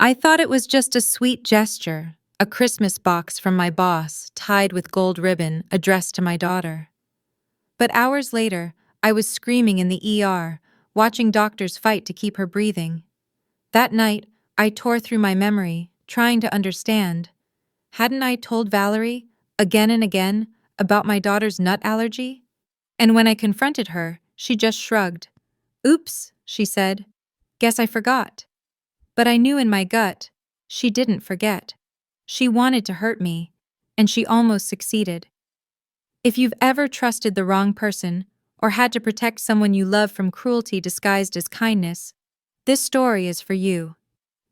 I thought it was just a sweet gesture, a Christmas box from my boss tied with gold ribbon addressed to my daughter. But hours later, I was screaming in the ER, watching doctors fight to keep her breathing. That night, I tore through my memory, trying to understand. Hadn't I told Valerie, again and again, about my daughter's nut allergy? And when I confronted her, she just shrugged. "Oops," she said. "Guess I forgot." But I knew in my gut, she didn't forget. She wanted to hurt me, and she almost succeeded. If you've ever trusted the wrong person, or had to protect someone you love from cruelty disguised as kindness, this story is for you.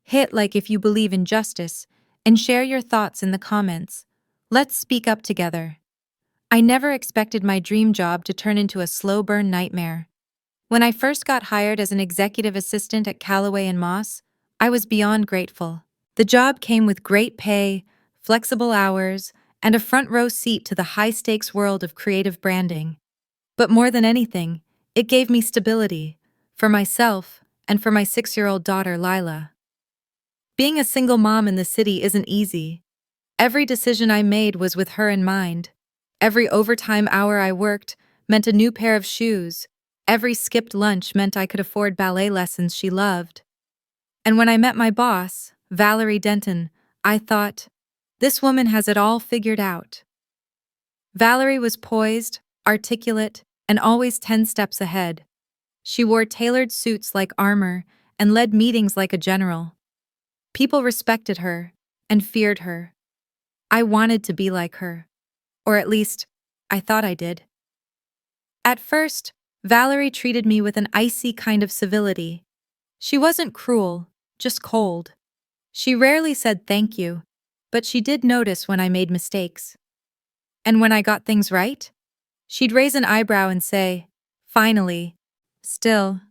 Hit like if you believe in justice, and share your thoughts in the comments. Let's speak up together. I never expected my dream job to turn into a slow burn nightmare. When I first got hired as an executive assistant at Callaway and Moss, I was beyond grateful. The job came with great pay, flexible hours, and a front row seat to the high-stakes world of creative branding. But more than anything, it gave me stability, for myself and for my 6-year-old daughter, Lila. Being a single mom in the city isn't easy. Every decision I made was with her in mind. Every overtime hour I worked meant a new pair of shoes. Every skipped lunch meant I could afford ballet lessons she loved. And when I met my boss, Valerie Denton, I thought, this woman has it all figured out. Valerie was poised, articulate, and always 10 steps ahead. She wore tailored suits like armor and led meetings like a general. People respected her and feared her. I wanted to be like her. Or at least, I thought I did. At first, Valerie treated me with an icy kind of civility. She wasn't cruel, just cold. She rarely said thank you, but she did notice when I made mistakes. And when I got things right, she'd raise an eyebrow and say, "Finally." Still,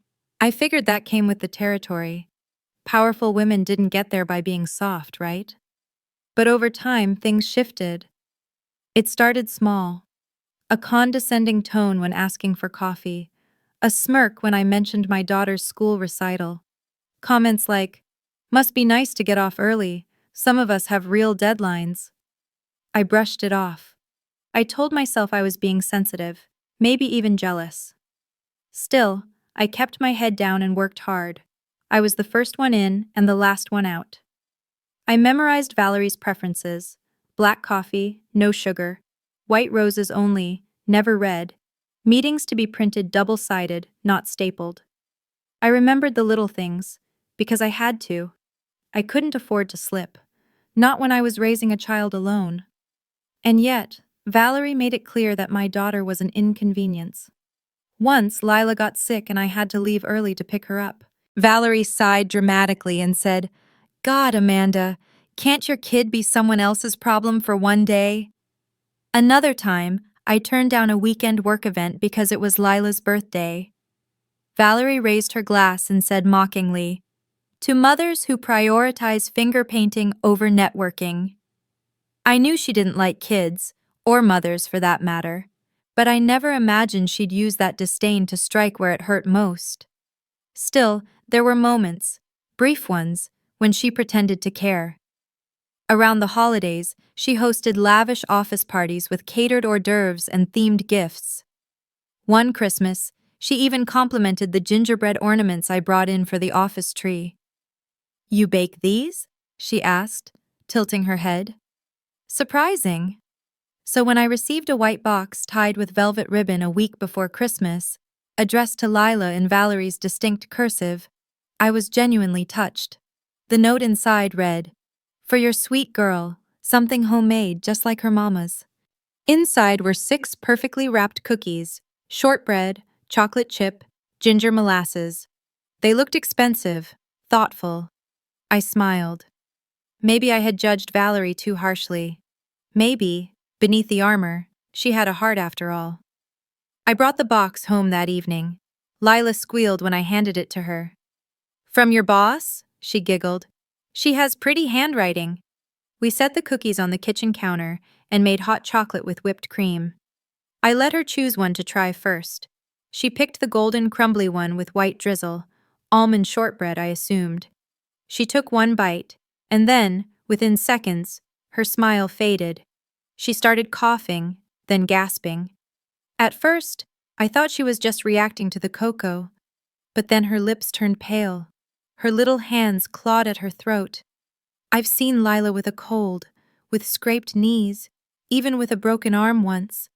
I figured that came with the territory. Powerful women didn't get there by being soft, right? But over time, things shifted. It started small. A condescending tone when asking for coffee, a smirk when I mentioned my daughter's school recital. Comments like, "Must be nice to get off early. Some of us have real deadlines." I brushed it off. I told myself I was being sensitive, maybe even jealous. Still, I kept my head down and worked hard. I was the first one in and the last one out. I memorized Valerie's preferences: black coffee, no sugar, white roses only, never red, meetings to be printed double-sided, not stapled. I remembered the little things, because I had to. I couldn't afford to slip, not when I was raising a child alone. And yet, Valerie made it clear that my daughter was an inconvenience. Once, Lila got sick and I had to leave early to pick her up. Valerie sighed dramatically and said, "God, Amanda, can't your kid be someone else's problem for one day?" Another time, I turned down a weekend work event because it was Lila's birthday. Valerie raised her glass and said mockingly, "To mothers who prioritize finger painting over networking." I knew she didn't like kids, or mothers for that matter, but I never imagined she'd use that disdain to strike where it hurt most. Still, there were moments, brief ones, when she pretended to care. Around the holidays, she hosted lavish office parties with catered hors d'oeuvres and themed gifts. One Christmas, she even complimented the gingerbread ornaments I brought in for the office tree. "You bake these?" she asked, tilting her head. Surprising. So when I received a white box tied with velvet ribbon a week before Christmas, addressed to Lila in Valerie's distinct cursive, I was genuinely touched. The note inside read, "For your sweet girl, something homemade just like her mama's." Inside were 6 perfectly wrapped cookies, shortbread, chocolate chip, ginger molasses. They looked expensive, thoughtful. I smiled. Maybe I had judged Valerie too harshly. Maybe, beneath the armor, she had a heart after all. I brought the box home that evening. Lila squealed when I handed it to her. "From your boss?" she giggled. "She has pretty handwriting." We set the cookies on the kitchen counter and made hot chocolate with whipped cream. I let her choose one to try first. She picked the golden crumbly one with white drizzle, almond shortbread, I assumed. She took one bite, and then, within seconds, her smile faded. She started coughing, then gasping. At first, I thought she was just reacting to the cocoa, but then her lips turned pale. Her little hands clawed at her throat. I've seen Lila with a cold, with scraped knees, even with a broken arm once.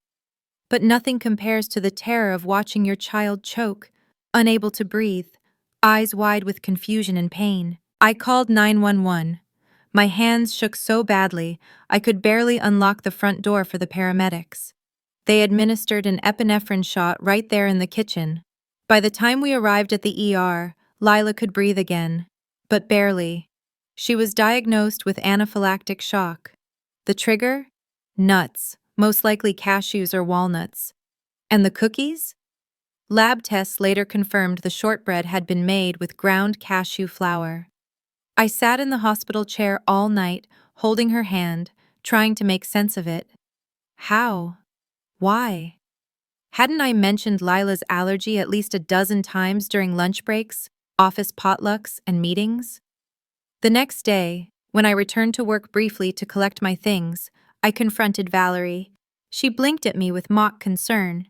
But nothing compares to the terror of watching your child choke, unable to breathe, eyes wide with confusion and pain. I called 911. My hands shook so badly, I could barely unlock the front door for the paramedics. They administered an epinephrine shot right there in the kitchen. By the time we arrived at the ER, Lila could breathe again, but barely. She was diagnosed with anaphylactic shock. The trigger? Nuts, most likely cashews or walnuts. And the cookies? Lab tests later confirmed the shortbread had been made with ground cashew flour. I sat in the hospital chair all night, holding her hand, trying to make sense of it. How? Why? Hadn't I mentioned Lila's allergy at least a dozen times during lunch breaks, office potlucks, and meetings? The next day, when I returned to work briefly to collect my things, I confronted Valerie. She blinked at me with mock concern.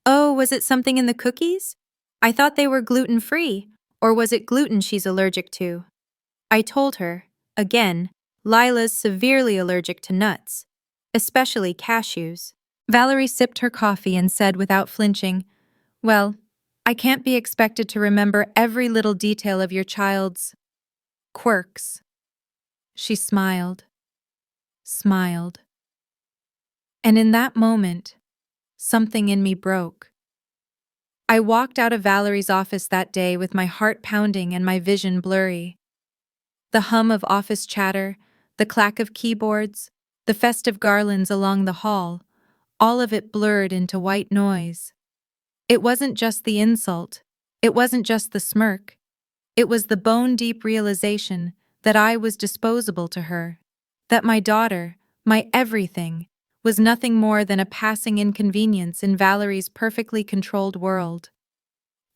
Oh, was it something in the cookies? I thought they were gluten-free, or was it gluten she's allergic to? I told her, again, Lila's severely allergic to nuts, especially cashews. Valerie sipped her coffee and said without flinching, "Well, I can't be expected to remember every little detail of your child's quirks." She smiled. And in that moment, something in me broke. I walked out of Valerie's office that day with my heart pounding and my vision blurry. The hum of office chatter, the clack of keyboards, the festive garlands along the hall, all of it blurred into white noise. It wasn't just the insult, it wasn't just the smirk, it was the bone-deep realization that I was disposable to her, that my daughter, my everything, was nothing more than a passing inconvenience in Valerie's perfectly controlled world.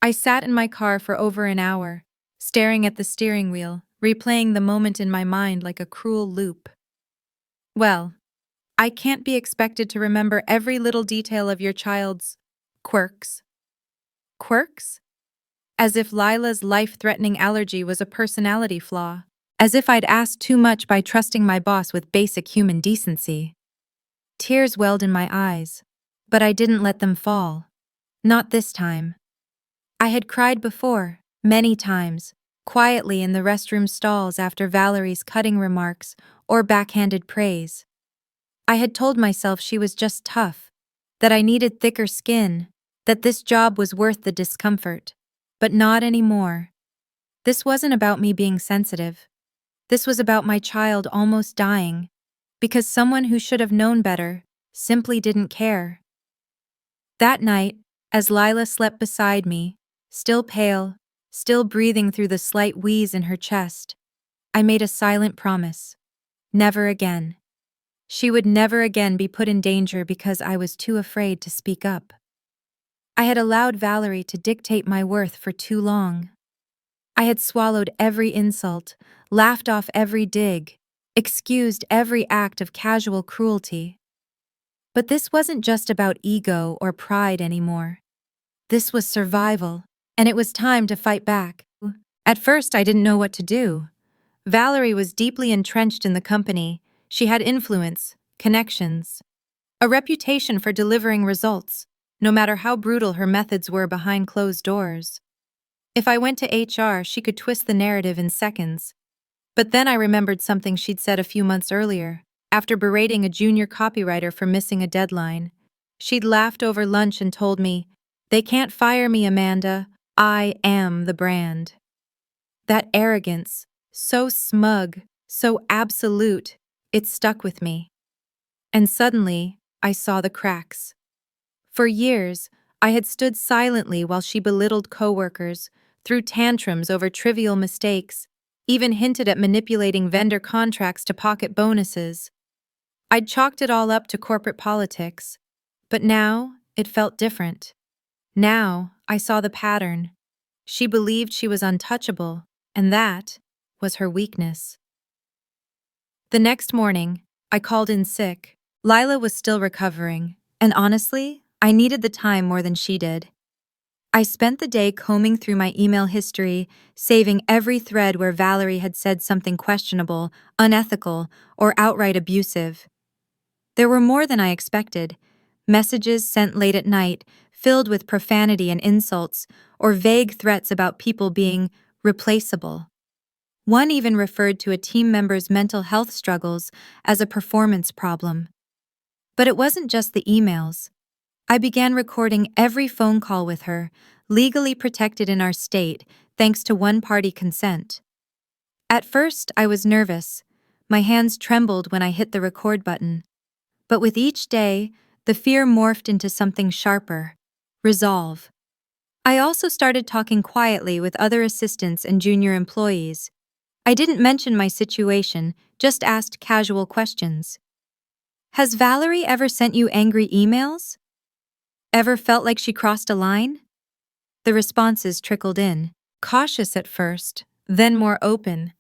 I sat in my car for over an hour, staring at the steering wheel, replaying the moment in my mind like a cruel loop. Well, I can't be expected to remember every little detail of your child's quirks. Quirks? As if Lila's life-threatening allergy was a personality flaw. As if I'd asked too much by trusting my boss with basic human decency. Tears welled in my eyes, but I didn't let them fall. Not this time. I had cried before, many times, quietly in the restroom stalls after Valerie's cutting remarks or backhanded praise. I had told myself she was just tough, that I needed thicker skin, that this job was worth the discomfort. But not anymore. This wasn't about me being sensitive. This was about my child almost dying, because someone who should have known better simply didn't care. That night, as Lila slept beside me, still pale, still breathing through the slight wheeze in her chest, I made a silent promise. Never again. She would never again be put in danger because I was too afraid to speak up. I had allowed Valerie to dictate my worth for too long. I had swallowed every insult, laughed off every dig, excused every act of casual cruelty. But this wasn't just about ego or pride anymore. This was survival, and it was time to fight back. At first, I didn't know what to do. Valerie was deeply entrenched in the company. She had influence, connections, a reputation for delivering results, no matter how brutal her methods were behind closed doors. If I went to HR, she could twist the narrative in seconds. But then I remembered something she'd said a few months earlier, after berating a junior copywriter for missing a deadline. She'd laughed over lunch and told me, "They can't fire me, Amanda. I am the brand." That arrogance, so smug, so absolute, it stuck with me. And suddenly, I saw the cracks. For years, I had stood silently while she belittled coworkers, threw tantrums over trivial mistakes, even hinted at manipulating vendor contracts to pocket bonuses. I'd chalked it all up to corporate politics. But now, it felt different. Now, I saw the pattern. She believed she was untouchable, and that, was her weakness. The next morning, I called in sick. Lila was still recovering, and honestly, I needed the time more than she did. I spent the day combing through my email history, saving every thread where Valerie had said something questionable, unethical, or outright abusive. There were more than I expected. Messages sent late at night, filled with profanity and insults, or vague threats about people being replaceable. One even referred to a team member's mental health struggles as a performance problem. But it wasn't just the emails. I began recording every phone call with her, legally protected in our state thanks to one-party consent. At first, I was nervous. My hands trembled when I hit the record button. But with each day, the fear morphed into something sharper: resolve. I also started talking quietly with other assistants and junior employees. I didn't mention my situation, just asked casual questions. Has Valerie ever sent you angry emails? Ever felt like she crossed a line? The responses trickled in, cautious at first, then more open.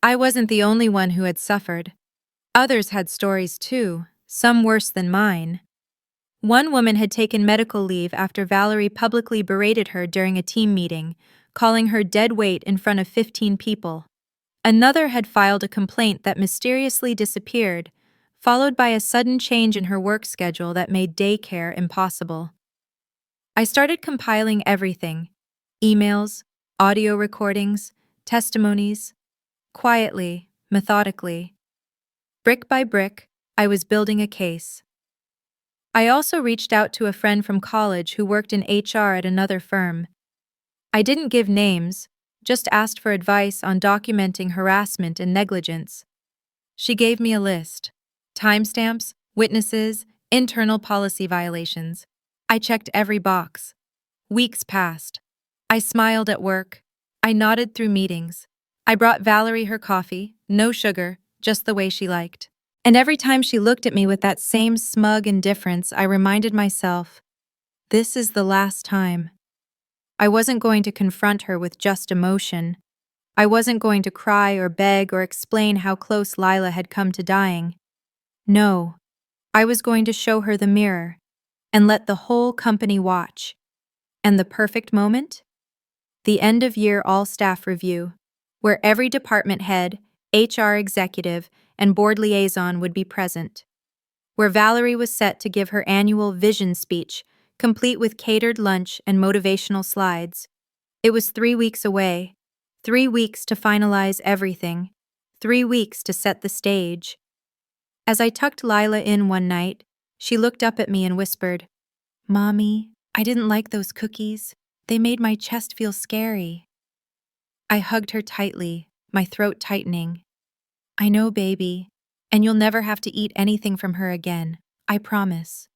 I wasn't the only one who had suffered. Others had stories too, some worse than mine. One woman had taken medical leave after Valerie publicly berated her during a team meeting, calling her dead weight in front of 15 people. Another had filed a complaint that mysteriously disappeared, followed by a sudden change in her work schedule that made daycare impossible. I started compiling everything: emails, audio recordings, testimonies. Quietly, methodically. Brick by brick, I was building a case. I also reached out to a friend from college who worked in HR at another firm. I didn't give names, just asked for advice on documenting harassment and negligence. She gave me a list: timestamps, witnesses, internal policy violations. I checked every box. Weeks passed. I smiled at work. I nodded through meetings. I brought Valerie her coffee, no sugar, just the way she liked. And every time she looked at me with that same smug indifference, I reminded myself, this is the last time. I wasn't going to confront her with just emotion. I wasn't going to cry or beg or explain how close Lila had come to dying. No, I was going to show her the mirror and let the whole company watch. And the perfect moment? The end-of-year all-staff review, where every department head, HR executive, and board liaison would be present. Where Valerie was set to give her annual vision speech, complete with catered lunch and motivational slides. It was 3 weeks away. 3 weeks to finalize everything. 3 weeks to set the stage. As I tucked Lila in one night, she looked up at me and whispered, "Mommy, I didn't like those cookies. They made my chest feel scary." I hugged her tightly, my throat tightening. "I know, baby, and you'll never have to eat anything from her again, I promise."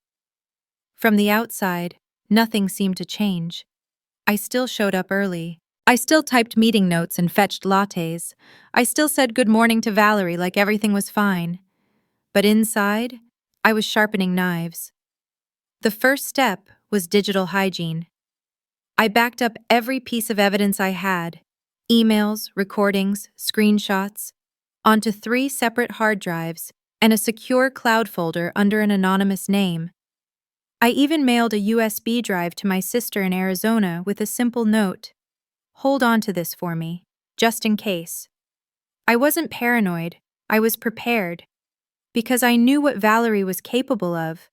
From the outside, nothing seemed to change. I still showed up early. I still typed meeting notes and fetched lattes. I still said good morning to Valerie like everything was fine. But inside, I was sharpening knives. The first step was digital hygiene. I backed up every piece of evidence I had: emails, recordings, screenshots, onto 3 separate hard drives and a secure cloud folder under an anonymous name. I even mailed a USB drive to my sister in Arizona with a simple note: "Hold on to this for me, just in case." I wasn't paranoid, I was prepared, because I knew what Valerie was capable of.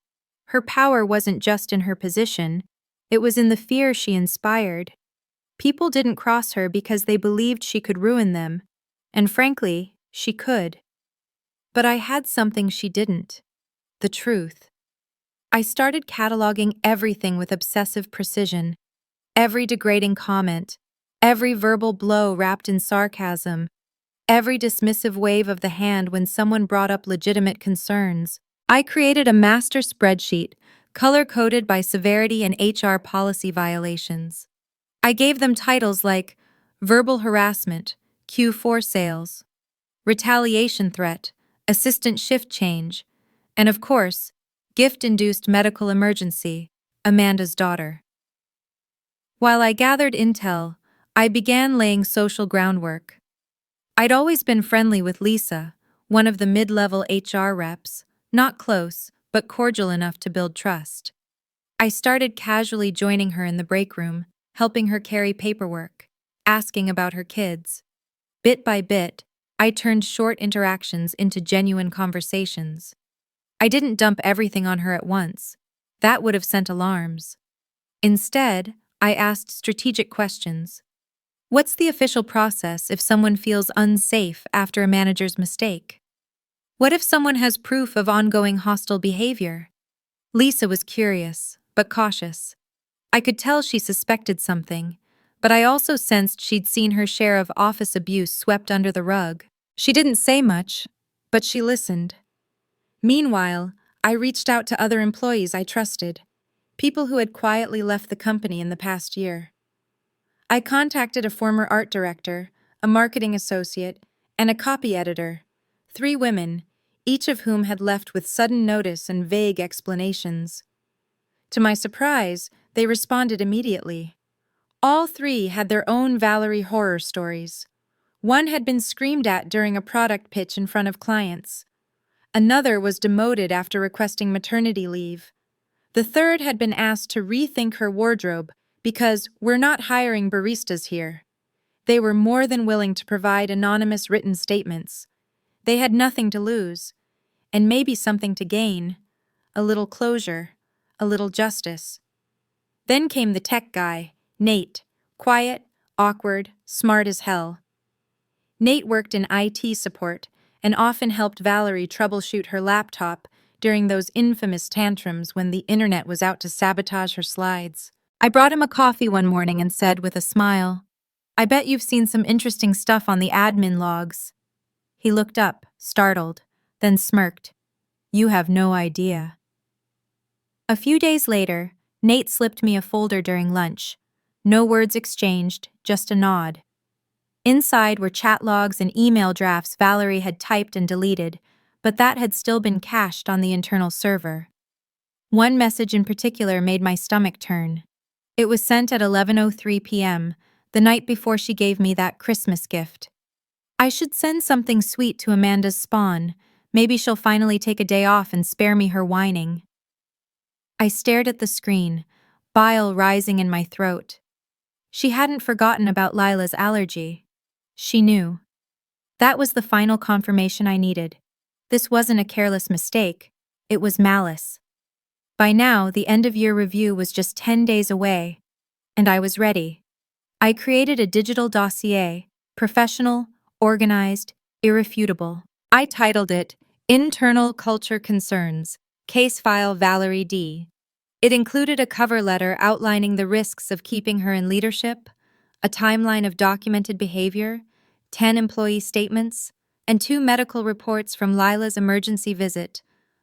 Her power wasn't just in her position, it was in the fear she inspired. People didn't cross her because they believed she could ruin them, and frankly, she could. But I had something she didn't: the truth. I started cataloging everything with obsessive precision: every degrading comment, every verbal blow wrapped in sarcasm, every dismissive wave of the hand when someone brought up legitimate concerns. I created a master spreadsheet, color-coded by severity and HR policy violations. I gave them titles like verbal harassment, Q4 sales, retaliation threat, assistant shift change, and of course, gift-induced medical emergency, Amanda's daughter. While I gathered intel, I began laying social groundwork. I'd always been friendly with Lisa, one of the mid-level HR reps, not close, but cordial enough to build trust. I started casually joining her in the break room, helping her carry paperwork, asking about her kids. Bit by bit, I turned short interactions into genuine conversations. I didn't dump everything on her at once. That would have sent alarms. Instead, I asked strategic questions. What's the official process if someone feels unsafe after a manager's mistake? What if someone has proof of ongoing hostile behavior? Lisa was curious, but cautious. I could tell she suspected something, but I also sensed she'd seen her share of office abuse swept under the rug. She didn't say much, but she listened. Meanwhile, I reached out to other employees I trusted, people who had quietly left the company in the past year. I contacted a former art director, a marketing associate, and a copy editor, 3 women, each of whom had left with sudden notice and vague explanations. To my surprise, they responded immediately. All 3 had their own Valerie horror stories. One had been screamed at during a product pitch in front of clients. Another was demoted after requesting maternity leave. The third had been asked to rethink her wardrobe because we're not hiring baristas here. They were more than willing to provide anonymous written statements. They had nothing to lose, and maybe something to gain. A little closure, a little justice. Then came the tech guy, Nate, quiet, awkward, smart as hell. Nate worked in IT support and often helped Valerie troubleshoot her laptop during those infamous tantrums when the internet was out to sabotage her slides. I brought him a coffee one morning and said with a smile, "I bet you've seen some interesting stuff on the admin logs." He looked up, startled, then smirked. "You have no idea." A few days later, Nate slipped me a folder during lunch. No words exchanged, just a nod. Inside were chat logs and email drafts Valerie had typed and deleted, but that had still been cached on the internal server. One message in particular made my stomach turn. It was sent at 11:03 p.m., the night before she gave me that Christmas gift. I should send something sweet to Amanda's spawn. Maybe she'll finally take a day off and spare me her whining. I stared at the screen, bile rising in my throat. She hadn't forgotten about Lila's allergy. She knew. That was the final confirmation I needed. This wasn't a careless mistake, it was malice. By now, the end-of-year review was just 10 days away, and I was ready. I created a digital dossier, professional, organized, irrefutable. I titled it, Internal Culture Concerns, Case File Valerie D. It included a cover letter outlining the risks of keeping her in leadership, a timeline of documented behavior, 10 employee statements, and 2 medical reports from Lila's emergency visit,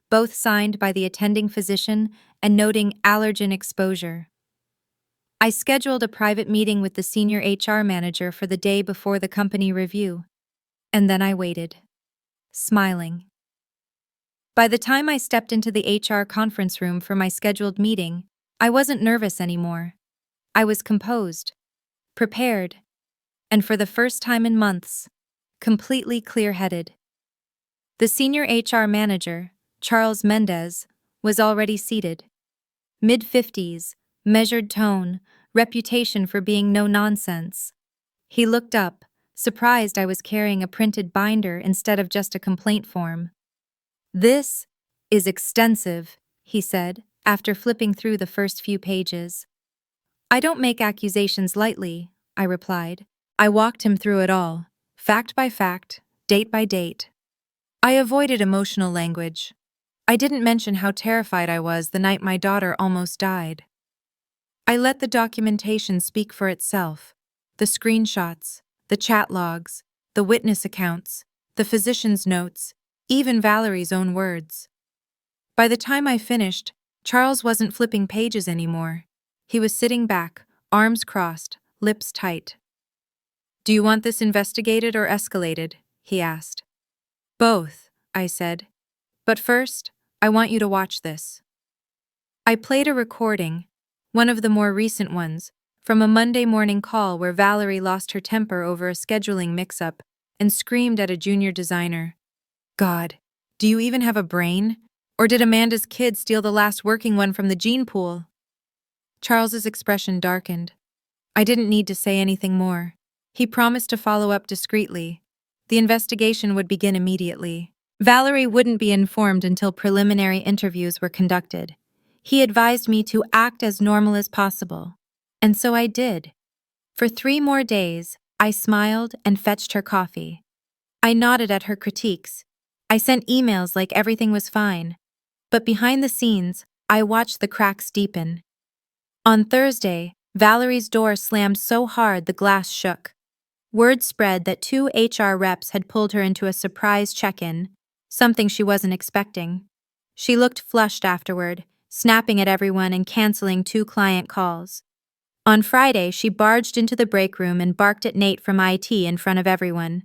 both signed by the attending physician and noting allergen exposure. I scheduled a private meeting with the senior HR manager for the day before the company review, and then I waited, smiling. By the time I stepped into the HR conference room for my scheduled meeting, I wasn't nervous anymore. I was composed, prepared, and for the first time in months, completely clear-headed. The senior HR manager, Charles Mendez, was already seated. Mid-50s, measured tone, reputation for being no-nonsense. He looked up, surprised I was carrying a printed binder instead of just a complaint form. "This is extensive," he said, after flipping through the first few pages. "I don't make accusations lightly," I replied. I walked him through it all, fact by fact, date by date. I avoided emotional language. I didn't mention how terrified I was the night my daughter almost died. I let the documentation speak for itself. The screenshots, the chat logs, the witness accounts, the physician's notes, even Valerie's own words. By the time I finished, Charles wasn't flipping pages anymore. He was sitting back, arms crossed, lips tight. "Do you want this investigated or escalated?" he asked. "Both," I said. "But first, I want you to watch this." I played a recording, one of the more recent ones, from a Monday morning call where Valerie lost her temper over a scheduling mix-up and screamed at a junior designer. God, do you even have a brain? Or did Amanda's kid steal the last working one from the gene pool? Charles's expression darkened. I didn't need to say anything more. He promised to follow up discreetly. The investigation would begin immediately. Valerie wouldn't be informed until preliminary interviews were conducted. He advised me to act as normal as possible. And so I did. For 3 more days, I smiled and fetched her coffee. I nodded at her critiques. I sent emails like everything was fine. But behind the scenes, I watched the cracks deepen. On Thursday, Valerie's door slammed so hard the glass shook. Word spread that 2 HR reps had pulled her into a surprise check-in, something she wasn't expecting. She looked flushed afterward, snapping at everyone and canceling 2 client calls. On Friday, she barged into the break room and barked at Nate from IT in front of everyone.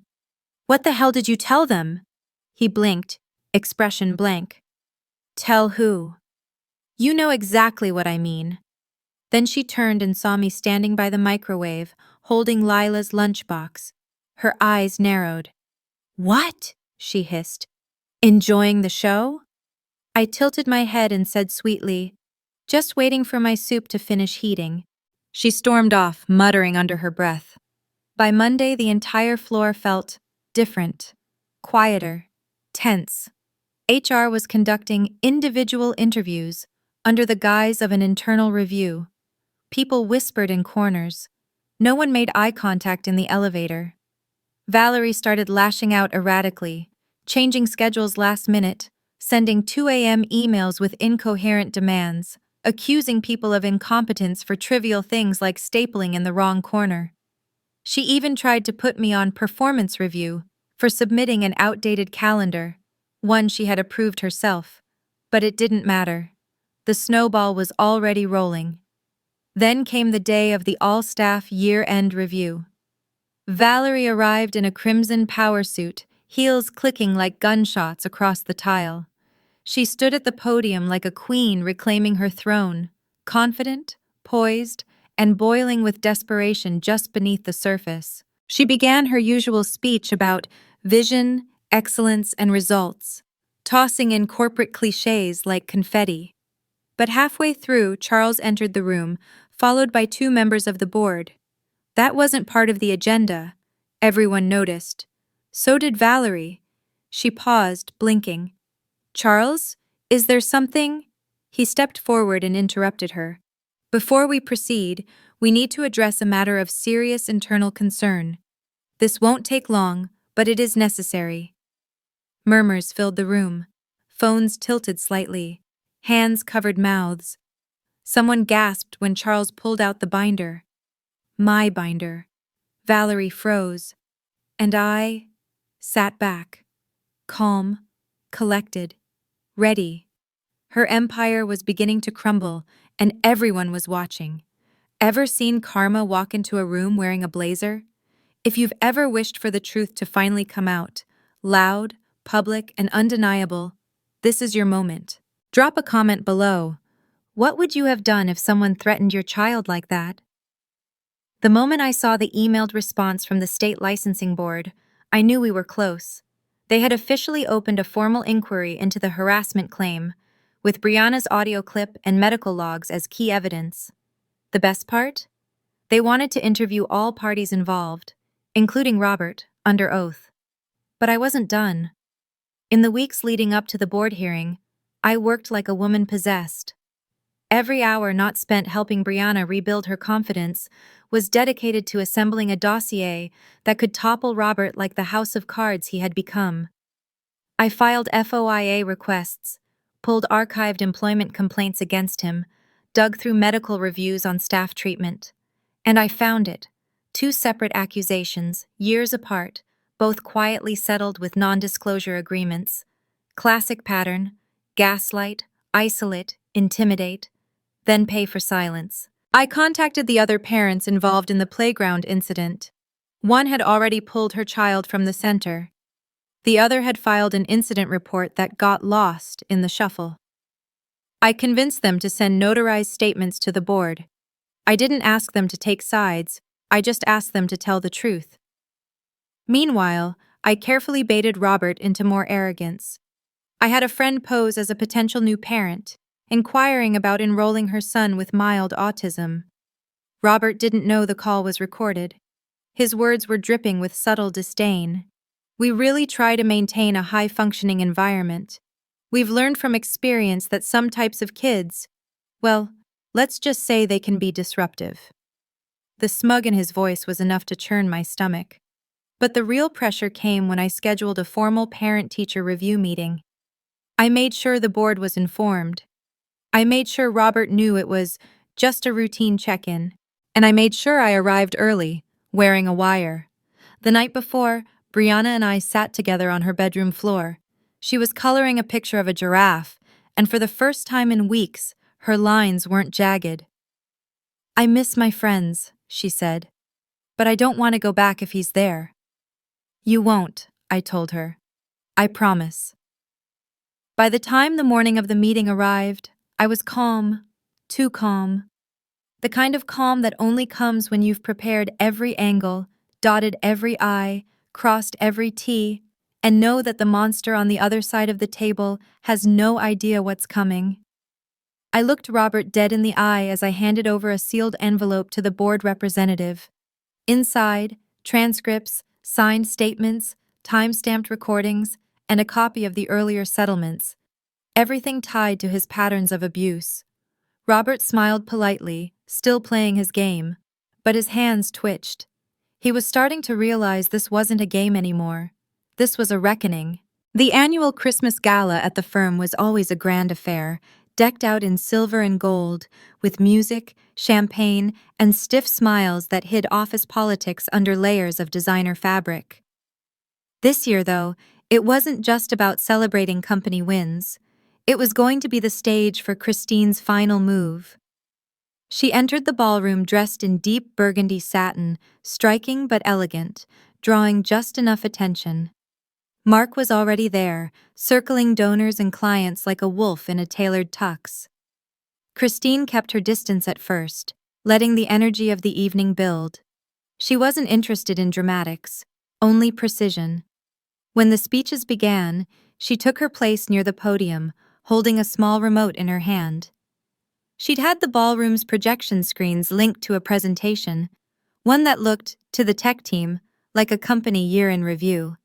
What the hell did you tell them? He blinked, expression blank. Tell who? You know exactly what I mean. Then she turned and saw me standing by the microwave, holding Lila's lunchbox. Her eyes narrowed. What? She hissed. Enjoying the show? I tilted my head and said sweetly, just waiting for my soup to finish heating. She stormed off, muttering under her breath. By Monday, the entire floor felt different, quieter, tense. HR was conducting individual interviews under the guise of an internal review. People whispered in corners. No one made eye contact in the elevator. Valerie started lashing out erratically, changing schedules last minute, sending 2 a.m. emails with incoherent demands, accusing people of incompetence for trivial things like stapling in the wrong corner. She even tried to put me on performance review for submitting an outdated calendar, one she had approved herself. But it didn't matter. The snowball was already rolling. Then came the day of the all-staff year-end review. Valerie arrived in a crimson power suit, heels clicking like gunshots across the tile. She stood at the podium like a queen reclaiming her throne, confident, poised, and boiling with desperation just beneath the surface. She began her usual speech about vision, excellence, and results, tossing in corporate cliches like confetti. But halfway through, Charles entered the room, followed by 2 members of the board. That wasn't part of the agenda. Everyone noticed. So did Valerie. She paused, blinking. Charles, is there something? He stepped forward and interrupted her. Before we proceed, we need to address a matter of serious internal concern. This won't take long, but it is necessary. Murmurs filled the room. Phones tilted slightly. Hands covered mouths. Someone gasped when Charles pulled out the binder. My binder. Valerie froze. And I sat back, calm, collected, ready. Her empire was beginning to crumble, and everyone was watching. Ever seen Karma walk into a room wearing a blazer? If you've ever wished for the truth to finally come out, loud, public, and undeniable, this is your moment. Drop a comment below. What would you have done if someone threatened your child like that? The moment I saw the emailed response from the state licensing board, I knew we were close. They had officially opened a formal inquiry into the harassment claim, with Brianna's audio clip and medical logs as key evidence. The best part? They wanted to interview all parties involved, including Robert, under oath. But I wasn't done. In the weeks leading up to the board hearing, I worked like a woman possessed. Every hour not spent helping Brianna rebuild her confidence was dedicated to assembling a dossier that could topple Robert like the house of cards he had become. I filed FOIA requests, pulled archived employment complaints against him, dug through medical reviews on staff treatment. And I found it. 2 separate accusations, years apart, both quietly settled with non-disclosure agreements. Classic pattern: gaslight, isolate, intimidate, then pay for silence. I contacted the other parents involved in the playground incident. One had already pulled her child from the center. The other had filed an incident report that got lost in the shuffle. I convinced them to send notarized statements to the board. I didn't ask them to take sides, I just asked them to tell the truth. Meanwhile, I carefully baited Robert into more arrogance. I had a friend pose as a potential new parent, inquiring about enrolling her son with mild autism. Robert didn't know the call was recorded. His words were dripping with subtle disdain. We really try to maintain a high-functioning environment. We've learned from experience that some types of kids, well, let's just say they can be disruptive. The smug in his voice was enough to churn my stomach. But the real pressure came when I scheduled a formal parent-teacher review meeting. I made sure the board was informed. I made sure Robert knew it was just a routine check-in. And I made sure I arrived early, wearing a wire. The night before, Brianna and I sat together on her bedroom floor. She was coloring a picture of a giraffe, and for the first time in weeks, her lines weren't jagged. "I miss my friends," she said, "but I don't want to go back if he's there." "You won't," I told her. "I promise." By the time the morning of the meeting arrived, I was calm, too calm. The kind of calm that only comes when you've prepared every angle, dotted every I, crossed every T, and know that the monster on the other side of the table has no idea what's coming. I looked Robert dead in the eye as I handed over a sealed envelope to the board representative. Inside, transcripts, signed statements, time-stamped recordings, and a copy of the earlier settlements, everything tied to his patterns of abuse. Robert smiled politely, still playing his game, but his hands twitched. He was starting to realize this wasn't a game anymore. This was a reckoning. The annual Christmas gala at the firm was always a grand affair, decked out in silver and gold, with music, champagne, and stiff smiles that hid office politics under layers of designer fabric. This year, though, it wasn't just about celebrating company wins. It was going to be the stage for Christine's final move. She entered the ballroom dressed in deep burgundy satin, striking but elegant, drawing just enough attention. Mark was already there, circling donors and clients like a wolf in a tailored tux. Christine kept her distance at first, letting the energy of the evening build. She wasn't interested in dramatics, only precision. When the speeches began, she took her place near the podium, holding a small remote in her hand. She'd had the ballroom's projection screens linked to a presentation, one that looked, to the tech team, like a company year in review.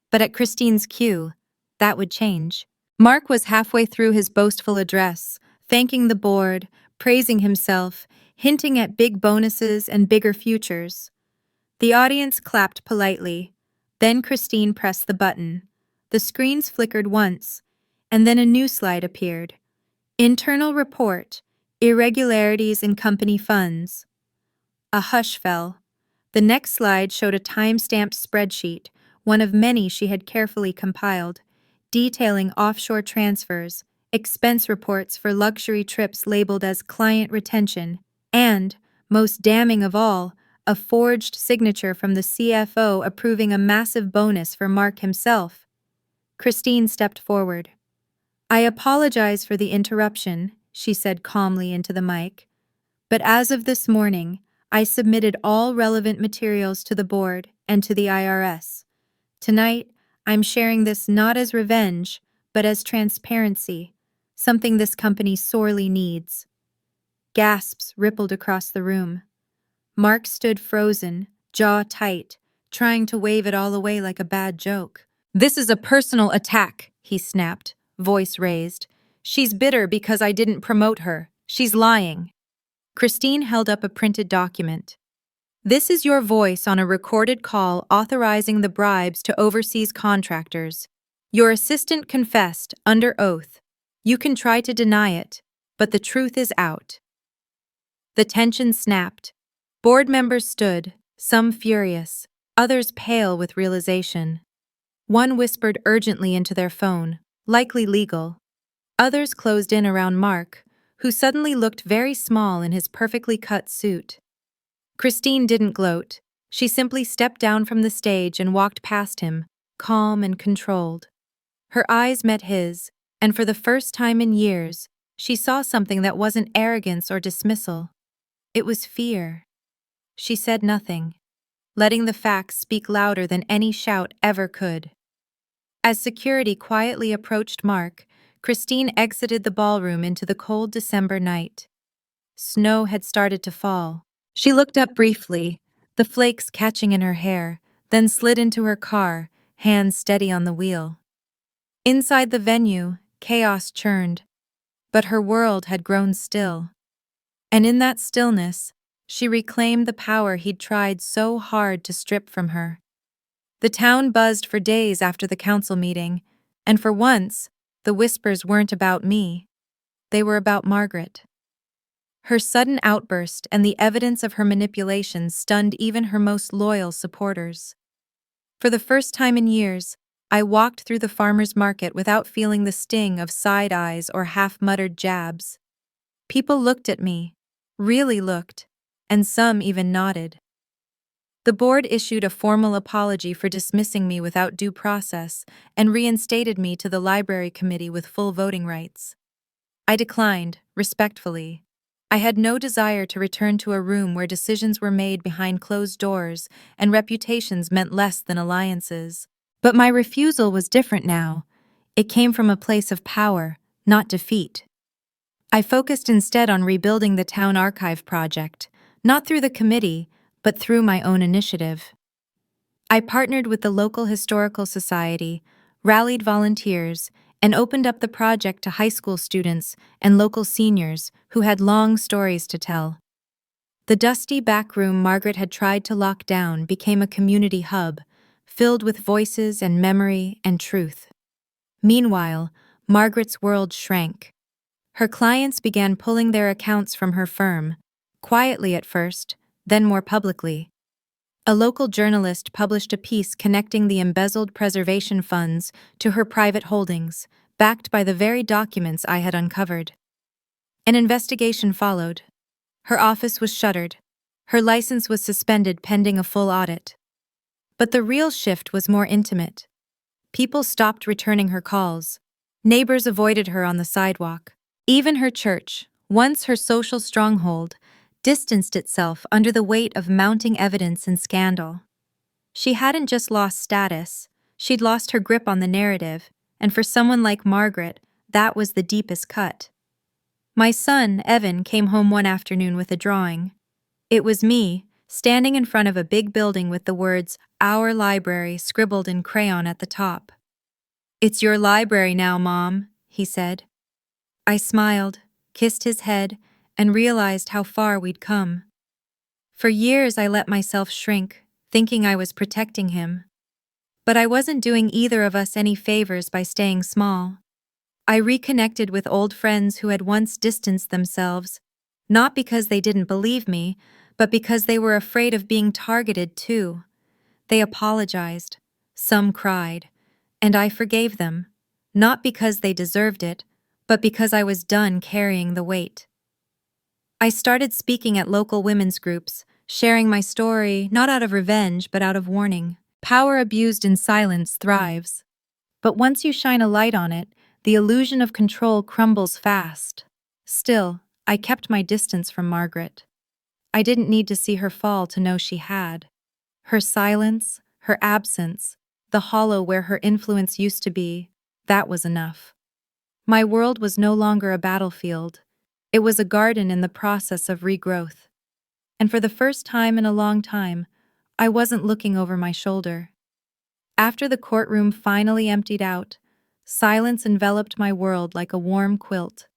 But at Christine's cue, that would change. Mark was halfway through his boastful address, thanking the board, praising himself, hinting at big bonuses and bigger futures. The audience clapped politely. Then Christine pressed the button. The screens flickered once, and then a new slide appeared. Internal report, irregularities in company funds. A hush fell. The next slide showed a time-stamped spreadsheet, one of many she had carefully compiled, detailing offshore transfers, expense reports for luxury trips labeled as client retention, and, most damning of all, a forged signature from the CFO approving a massive bonus for Mark himself. Christine stepped forward. "I apologize for the interruption," she said calmly into the mic. "But as of this morning, I submitted all relevant materials to the board and to the IRS. Tonight, I'm sharing this not as revenge, but as transparency, something this company sorely needs." Gasps rippled across the room. Mark stood frozen, jaw tight, trying to wave it all away like a bad joke. "This is a personal attack," he snapped, voice raised. "She's bitter because I didn't promote her. She's lying." Christine held up a printed document. "This is your voice on a recorded call authorizing the bribes to overseas contractors. Your assistant confessed, under oath. You can try to deny it, but the truth is out." The tension snapped. Board members stood, some furious, others pale with realization. One whispered urgently into their phone, likely legal. Others closed in around Mark, who suddenly looked very small in his perfectly cut suit. Christine didn't gloat. She simply stepped down from the stage and walked past him, calm and controlled. Her eyes met his, and for the first time in years, she saw something that wasn't arrogance or dismissal. It was fear. She said nothing. letting the facts speak louder than any shout ever could. As security quietly approached Mark, Christine exited the ballroom into the cold December night. Snow had started to fall. She looked up briefly, the flakes catching in her hair, then slid into her car, hands steady on the wheel. Inside the venue, chaos churned, but her world had grown still. And in that stillness, she reclaimed the power he'd tried so hard to strip from her. The town buzzed for days after the council meeting, and for once, the whispers weren't about me. They were about Margaret. Her sudden outburst and the evidence of her manipulation stunned even her most loyal supporters. For the first time in years, I walked through the farmer's market without feeling the sting of side eyes or half-muttered jabs. People looked at me, really looked, and some even nodded. The board issued a formal apology for dismissing me without due process and reinstated me to the library committee with full voting rights. I declined, respectfully. I had no desire to return to a room where decisions were made behind closed doors and reputations meant less than alliances. But my refusal was different now. It came from a place of power, not defeat. I focused instead on rebuilding the town archive project, not through the committee, but through my own initiative. I partnered with the local historical society, rallied volunteers, and opened up the project to high school students and local seniors who had long stories to tell. The dusty back room Margaret had tried to lock down became a community hub, filled with voices and memory and truth. Meanwhile, Margaret's world shrank. Her clients began pulling their accounts from her firm, quietly at first, then more publicly. A local journalist published a piece connecting the embezzled preservation funds to her private holdings, backed by the very documents I had uncovered. An investigation followed. Her office was shuttered. Her license was suspended pending a full audit. But the real shift was more intimate. People stopped returning her calls. Neighbors avoided her on the sidewalk. Even her church, once her social stronghold, distanced itself under the weight of mounting evidence and scandal. She hadn't just lost status, she'd lost her grip on the narrative, and for someone like Margaret, that was the deepest cut. My son, Evan, came home one afternoon with a drawing. It was me, standing in front of a big building with the words, "Our Library," scribbled in crayon at the top. "It's your library now, Mom," he said. I smiled, kissed his head, and realized how far we'd come. For years I let myself shrink, thinking I was protecting him. But I wasn't doing either of us any favors by staying small. I reconnected with old friends who had once distanced themselves, not because they didn't believe me, but because they were afraid of being targeted too. They apologized, some cried, and I forgave them, not because they deserved it, but because I was done carrying the weight. I started speaking at local women's groups, sharing my story not out of revenge but out of warning. Power abused in silence thrives. But once you shine a light on it, the illusion of control crumbles fast. Still, I kept my distance from Margaret. I didn't need to see her fall to know she had. Her silence, her absence, the hollow where her influence used to be, that was enough. My world was no longer a battlefield. It was a garden in the process of regrowth. And for the first time in a long time, I wasn't looking over my shoulder. After the courtroom finally emptied out, silence enveloped my world like a warm quilt.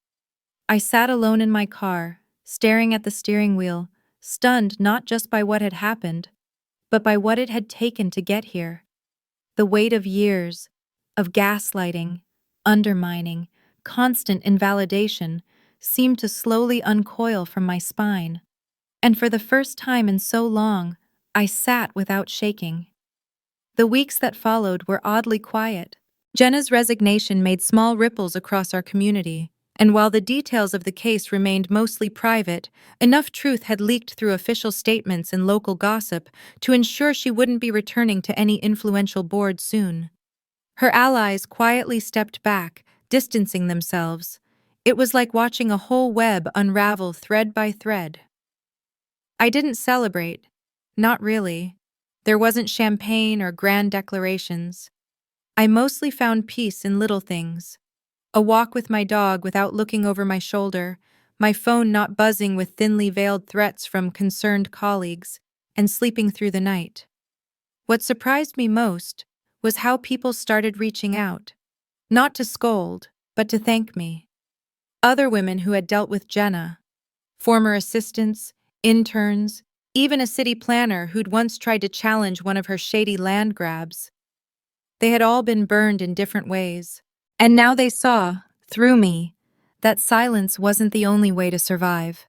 I sat alone in my car, staring at the steering wheel, stunned not just by what had happened, but by what it had taken to get here. The weight of years, of gaslighting, undermining, constant invalidation, seemed to slowly uncoil from my spine. And for the first time in so long, I sat without shaking. The weeks that followed were oddly quiet. Jenna's resignation made small ripples across our community, and while the details of the case remained mostly private, enough truth had leaked through official statements and local gossip to ensure she wouldn't be returning to any influential board soon. Her allies quietly stepped back, distancing themselves. It was like watching a whole web unravel thread by thread. I didn't celebrate. Not really. There wasn't champagne or grand declarations. I mostly found peace in little things. A walk with my dog without looking over my shoulder, my phone not buzzing with thinly veiled threats from concerned colleagues, and sleeping through the night. What surprised me most was how people started reaching out, not to scold, but to thank me. Other women who had dealt with Jenna, former assistants, interns, even a city planner who'd once tried to challenge one of her shady land grabs. They had all been burned in different ways. And now they saw, through me, that silence wasn't the only way to survive.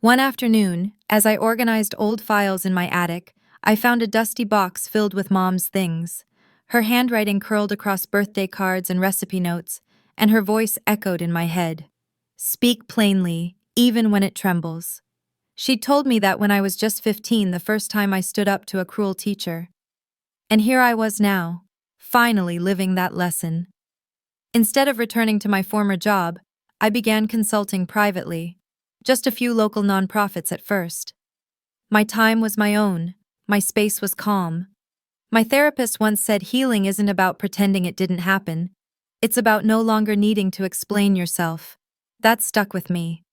One afternoon, as I organized old files in my attic, I found a dusty box filled with Mom's things. Her handwriting curled across birthday cards and recipe notes, and her voice echoed in my head. Speak plainly, even when it trembles. She'd told me that when I was just 15 the first time I stood up to a cruel teacher. And here I was now, finally living that lesson. Instead of returning to my former job, I began consulting privately, just a few local nonprofits at first. My time was my own, my space was calm. My therapist once said healing isn't about pretending it didn't happen, it's about no longer needing to explain yourself. That stuck with me.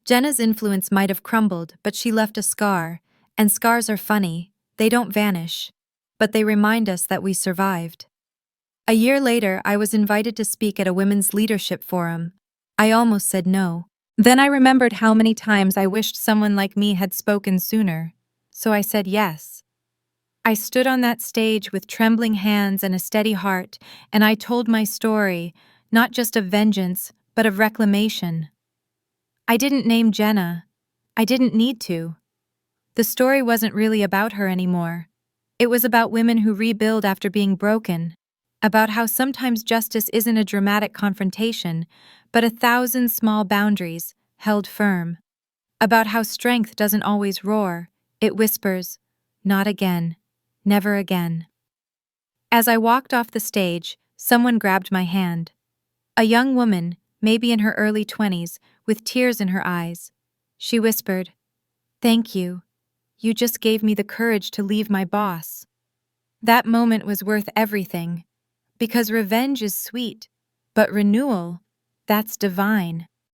Jenna's influence might have crumbled, but she left a scar, and scars are funny, they don't vanish, but they remind us that we survived. A year later, I was invited to speak at a women's leadership forum. I almost said no. Then I remembered how many times I wished someone like me had spoken sooner, so I said yes. I stood on that stage with trembling hands and a steady heart, and I told my story, not just of vengeance, but of reclamation. I didn't name Jenna. I didn't need to. The story wasn't really about her anymore. It was about women who rebuild after being broken, about how sometimes justice isn't a dramatic confrontation, but 1,000 small boundaries held firm, about how strength doesn't always roar, it whispers, not again, never again. As I walked off the stage, someone grabbed my hand. A young woman, maybe in her early 20s, with tears in her eyes. She whispered, "Thank you. You just gave me the courage to leave my boss." That moment was worth everything. Because revenge is sweet, but renewal, that's divine.